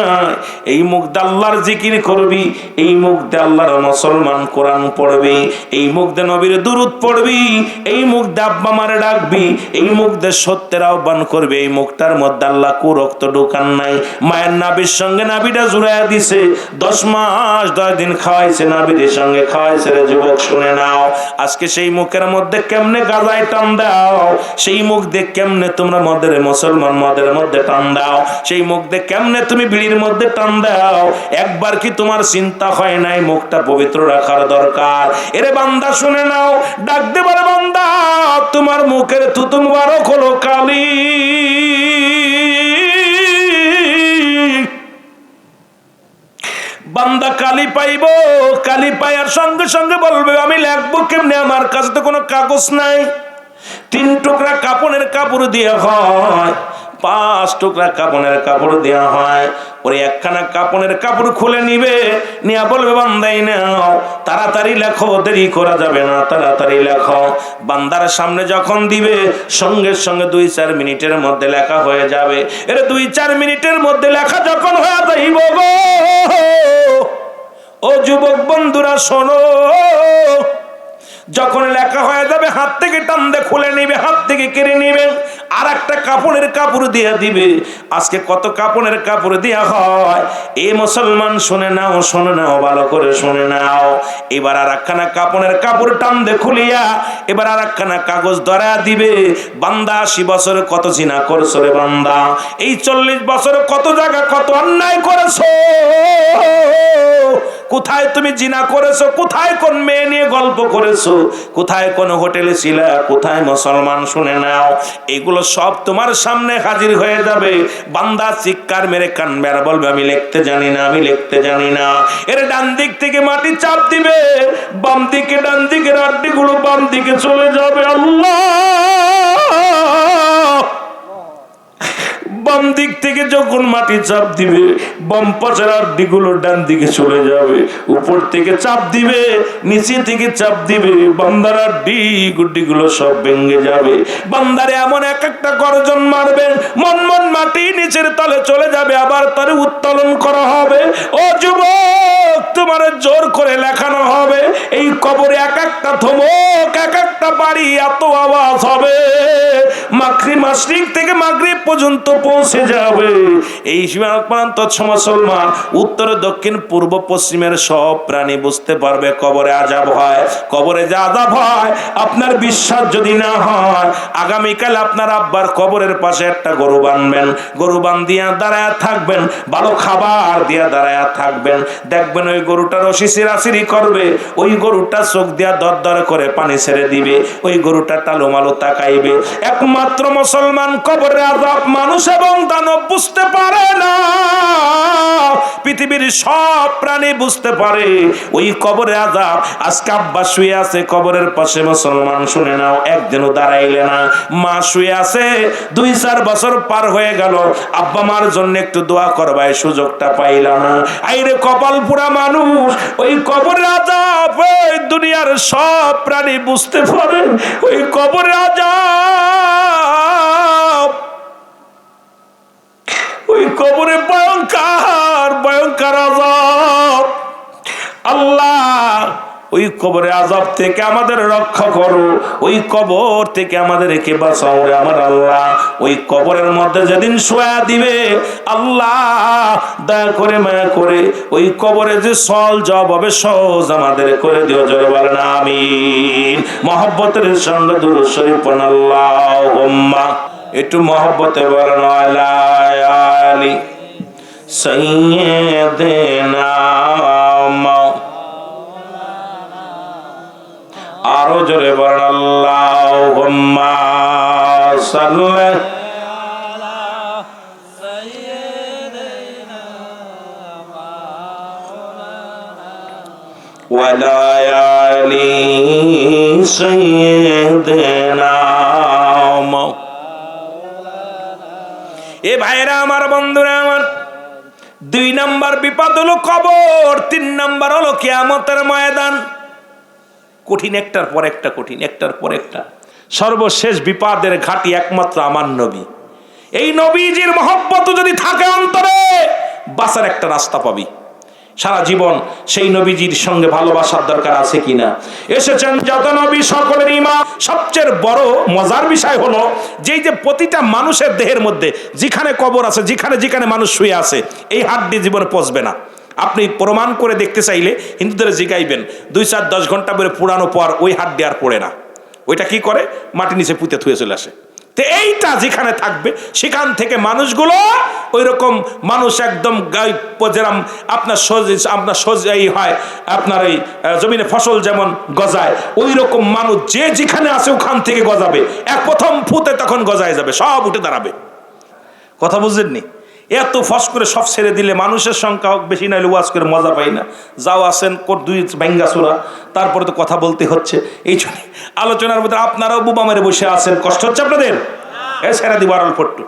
এই মুখ দিয়ে আল্লাহর জিকির করবি, এই মুখ দিয়ে আল্লাহর মুসলমান কোরআন পড়বি, এই মুখ দিয়ে নবীর দুরূদ পড়বি, এই মুখ দিয়ে আব্বা মারে ডাকবি, এই মুখ দিয়ে সত্যের আহ্বান করবি। এই মুখটার মধ্যে আল্লাহ কুরক্ত ঢুকান নাই। মায়ের নাভির সঙ্গে নাভিটা জুড়াইয়া দিছে, 10 মাস 10 দিন খাওয়াইছে, নাভির সঙ্গে খাওয়াইছে রে যুবক শুনে নাও। আজকে সেই মুখের মধ্যে কেমনে গাজায় টান দাও, সেই মুখ দিয়ে কেমনে তোমরা মুসলমান মদের মধ্যে টান দাও, সেই মুখ দিয়ে কেমনে তুমি বিড়ির মধ্যে টান দাও। একবার কি তোমার চিন্তা হয় নাই মুখটা পবিত্র রাখার দরকার? এরে বান্দা শুনে নাও, ডাক দে বলে বান্দা তোমার মুখের থুতু মুবারক হলো কালি। বান্দা কালি পাইব, কালি পাইয়ার সঙ্গে সঙ্গে বলবে আমি লিখবো কেমনে, আমার কাছে তো কোনো কাগজ নাই। 3 টুকরা কাপড়ের কাপড় দেওয়া হয়, 5 টুকরা কাপড়ের কাপড় দেওয়া হয়। ওরে একখানা কাপড়ের কাপড় খুলে নিবে, নিয়া বলবে বান্দাই নাও, তাড়াতাড়ি লেখো, দেরি করা যাবে না, তাড়াতাড়ি লেখো। বান্দার সামনে যখন দিবে সঙ্গে সঙ্গে 2-4 মিনিটের মধ্যে লেখা হয়ে যাবে। এর 2-4 মিনিটের মধ্যে লেখা যখন হয়ে যাইব গো, ও যুবক বন্ধুরা শোনো, যখন লেখা হয়ে যাবে হাত থেকে টান দিয়ে খুলে নিবে, হাত থেকে কেড়ে নিবে, আর একটা কাপড়ের কাপড় দিয়ে দিবে। আজকে কত কাপড়ের কাপড় দেওয়া হয়, এ মুসলমান শুনে নাও, শুনে নাও, ভালো করে শুনে নাও। এবার আর একখানা কাপড়ের কাপড় টান দিয়ে খুলিয়া এবার আর একখানা কাগজ ধরা দিবে। বান্দা 80 বছরে কত জিনা করছো রে বান্দা, এই 40 বছরে কত জায়গা কত অন্যায় করেছো, কোথায় তুমি জিনা করেছো, কোথায় কোন মেয়ে নিয়ে গল্প করেছো, কোথায় কোন হোটেলে ছিলা, কোথায় মুসলমান শুনে নাও। এগুলো সব তোমার সামনে হাজির হয়ে যাবে। বান্দা চিৎকার মেরে কানবে আর বলবে আমি লিখতে জানি না, আমি লিখতে জানি না। এর ডান দিক থেকে মাটি চাপ দিবে, বাম দিকে ডান দিকের আড্ডিগুলো বাম দিকে চলে যাবে। আল্লাহ, বাম দিক থেকে যখন মাটি চাপ দিবে বাম পাশের আড্ডিগুলো ডান দিকে চলে যাবে, উপর থেকে চাপ দিবে, নিচে থেকে চাপ দিবে, বান্দার আড্ডি গুড্ডিগুলো সব ভেঙে যাবে। বান্দারে এমন এক একটা গর্জন মারবে, মন মন মাটি নিচের তলে চলে যাবে, আবার তারে উত্তোলন করা হবে। ও যুবক, তোমার জোর করে লেখানো হবে। এই কবরে এক একটা ধমক, এক একটা বাড়ি এত আওয়াজ হবে, মাশরিক থেকে মাগরিব পর্যন্ত পৌঁছে যাবে। এই প্রান্ত মুসলমান উত্তর দক্ষিণ পূর্ব পশ্চিমের সব প্রাণী বুঝতে পারবে কবরে আযাব হয়। কবরে যে আযাব হয় আপনার বিশ্বাস যদি না হয়, আগামীকাল আপনার আব্বার কবরের পাশে একটা গরু বানবেন, গরু বান্ধিয়া দাঁড়ায় থাকবেন, ভালো খাবার দিয়া দাঁড়ায় থাকবেন, দেখবেন ওই গরুটা রশি ছিঁড়াছিঁড়ি করবে, ওই গরুটা চোখ দিয়া দরদর করে পানি ছেড়ে দিবে, ওই গরুটা টালোমালো তাকাইবে। একমাত্র মুসলমান কবরের আযাব মানুষ এবং দানব বুঝতে পারে না, পৃথিবীর সব প্রাণী বুঝতে পারে ওই কবরের আযাব। আজকে আব্বা শুয়ে আছে কবরের পাশে, মুসলমান শুনে নাও, একদিনও দাঁড়াইলে না। মা শুয়ে আছে, 2-4 বছর পার হয়ে গেল, আব্বা মার জন্য একটু দোয়া করবাই সুযোগটা পাইলা না। আইরে কপাল পুরা মানুষ, ওই কবরের আযাব ওই দুনিয়ার সব প্রাণী বুঝতে পারে। ওই কবরের আযাব, ওই কবরে ভয়ঙ্কর ভয়ঙ্কর আযাব। আল্লাহ ওই কবরে আযাব থেকে আমাদের রক্ষা করো, ওই কবর থেকে আমাদেরকে বাঁচাও রে আমার আল্লাহ। ওই কবরের মধ্যে যেদিন শোয়া দিবে আল্লাহ দয়া করে মায়া করে ওই কবরে যে সল জব হবে সহজ আমাদের করে দিও, জোরে বলেন আমিন। মহব্বতের সঙ্গে দুরূদ শরীফ পড়ুন আল্লাহুম্মা, একটু মহব্বতে বলেন আলা আলি সাইয়্যিদিনা, আরো জোরে বলেন আল্লাহুম্মা সাল্লি আলা সাইয়্যিদিনা মাওলানা ওয়া আলা আলি সাইয়্যিদিনা মাওলানা। এ ভাইরা আমার, বন্ধুরা আমার, 2 নাম্বার বিপদ হলো কবর, 3 নাম্বার হলো কিয়ামতের ময়দান। কঠিন, একটার পর একটা কঠিন, একটার পর একটা। সর্বশেষ বিপদের ঘাঁটি একমাত্র আমার নবী। এই নবীজির মহব্বত যদি থাকে অন্তরে, বাঁচার একটা রাস্তা পাবি। সারা জীবন সেই নবীজির সঙ্গে ভালোবাসার দরকার আছে কিনা। এসেছেন যত নবী সকলের ইমাম। সবচেয়ে বড় মজার বিষয় হলো যে প্রতিটা মানুষের দেহের মধ্যে যেখানে কবর আছে, যেখানে যেখানে মানুষ শুয়ে আছে, এই হাড্ডি জীবনে পচবে না। আপনি প্রমাণ করে দেখতে চাইলে হিন্দুদের জিগাইবেন, 2-4-10 ঘন্টা ধরে পুরানো পর ওই হাড্ডি আর পড়ে না। ওইটা কি করে, মাটি নিচে পুঁতে থুয়ে চলে আসে। তো এইটা যেখানে থাকবে সেখান থেকে মানুষগুলো ওই রকম মানুষ একদম যেরকম আপনার সজাই হয়, আপনার এই জমিনে ফসল যেমন গজায়, ওই রকম মানুষ যে যেখানে আছে ওখান থেকে গজাবে। প্রথম ফুতে তখন গজায় যাবে, সব উঠে দাঁড়াবে। কথা বুঝলেননি? এত ফস করে সব ছেড়ে দিলে মানুষের সংখ্যা বেশি নাইলে ওয়াজ করে মজা পাই না। যাও আসেন 2 ভাঙ্গা চোরা, তারপরে তো কথা বলতে হচ্ছে। এই জন্য আলোচনার মধ্যে আপনারাও বুবা মেরে বসে আছেন, কষ্ট হচ্ছে আপনাদের? ছেড়ে দিব আরল ফট্টু,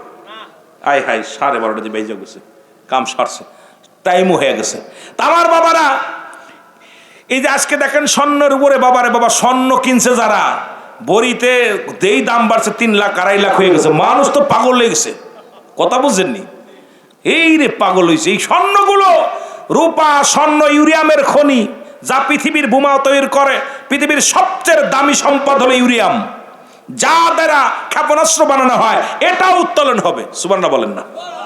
আয় হাই 12:30 যে বেজে গেছে, কাম সারছে, টাইমও হয়ে গেছে। তা আমার বাবারা, এই যে আজকে দেখেন স্বর্ণের উপরে, বাবারে বাবা, স্বর্ণ কিনছে যারা, বড়িতে যেই দাম বাড়ছে 3 লাখ 2.5 লাখ হয়ে গেছে। মানুষ তো পাগল হয়ে গেছে। কথা বুঝছেননি? এই রে পাগল হয়েছে। এই স্বর্ণগুলো রূপা, স্বর্ণ, ইউরিয়ামের খনি, যা পৃথিবীর বোমা তৈরি করে। পৃথিবীর সবচেয়ে দামি সম্পদ হলো ইউরিয়াম, যা দ্বারা ক্ষেপণাস্ত্র বানানো হয়। এটাও উত্তোলন হবে। সুবহানাল্লাহ বলেন না?